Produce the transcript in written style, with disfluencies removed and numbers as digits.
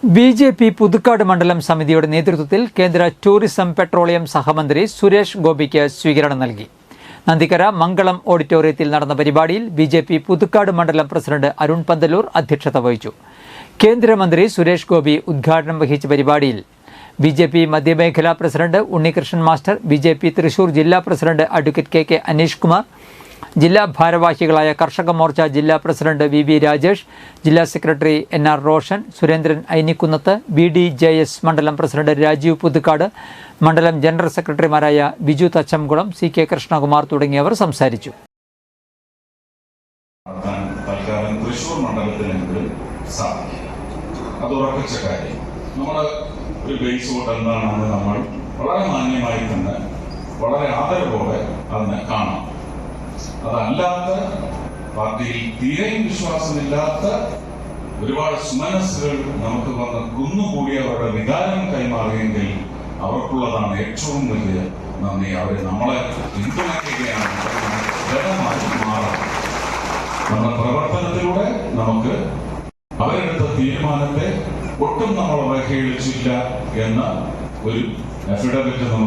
BJP. Puthukkad മണ്ഡലം സമിതിയുടെ നേതൃത്വത്തിൽ കേന്ദ്ര ടൂറിസം പെട്രോളിയം സഹമന്ത്രി സുരേഷ് ഗോപിക്ക് സ്വീകരണം നൽകി. നന്ദിക്കര മംഗളം ഓഡിറ്റോറിയത്തിൽ നടന്ന പരിപാടിയിൽ ബി.ജെ.പി. പുതുക്കാട് മണ്ഡലം പ്രസിഡന്റ് അരുൺ പന്തലൂർ അധ്യക്ഷത വഹിച്ചു. കേന്ദ്രമന്ത്രി സുരേഷ് ഗോപി ഉദ്ഘാടനം വഹിച്ച പരിപാടിയിൽ ബി.ജെ.പി. മധ്യമേഖലാ president Unnikrishnan master, BJP. Thrissur ജില്ലാ president advocate K Aneesh Kumar, ജില്ലാ ഭാരവാഹികളായ കർഷക മോർച്ച ജില്ലാ പ്രസിഡന്റ് വി രാജേഷ്, ജില്ലാ secretary NR. Roshan, Surendran Ainikkunnath, BDJS മണ്ഡലം പ്രസിഡന്റ് രാജീവ് പുതുക്കാട്, മണ്ഡലം ജനറൽ സെക്രട്ടറിമാരായ ബിജു തച്ചംകുളം, CK കൃഷ്ണകുമാർ തുടങ്ങിയവർ സംസാരിച്ചു. തൃശൂർ മണ്ഡലത്തിലെങ്കിലും സാധിക്കും. അത് ഉറപ്പിച്ച കാര്യം. നമ്മൾ ഒരു ബേസ് വോട്ട് എന്താണെന്ന് നമ്മൾ വളരെ മാന്യമായി തന്നെ വളരെ ആദരവോടെ അതിനെ കാണാം. അതല്ലാത്ത, പാർട്ടിയിൽ തീരെയും വിശ്വാസമില്ലാത്ത ഒരുപാട് സുമനസ്സുകൾ നമുക്ക് വന്ന് കുന്നുകൂടി അവരുടെ വികാരം കൈമാറിയെങ്കിൽ അവർക്കുള്ളതാണ് ഏറ്റവും വലിയ നന്ദി. അവരെ നമ്മളെ പിന്തുണയ്ക്കുകയാണ് ഘടകമായി മാറാം. നമ്മുടെ പ്രവർത്തനത്തിലൂടെ നമുക്ക് അവരെടുത്ത തീരുമാനത്തെ ഒട്ടും നമ്മൾ അവഹേളിച്ചില്ല എന്ന ഒരു അഫിഡവിറ്റ്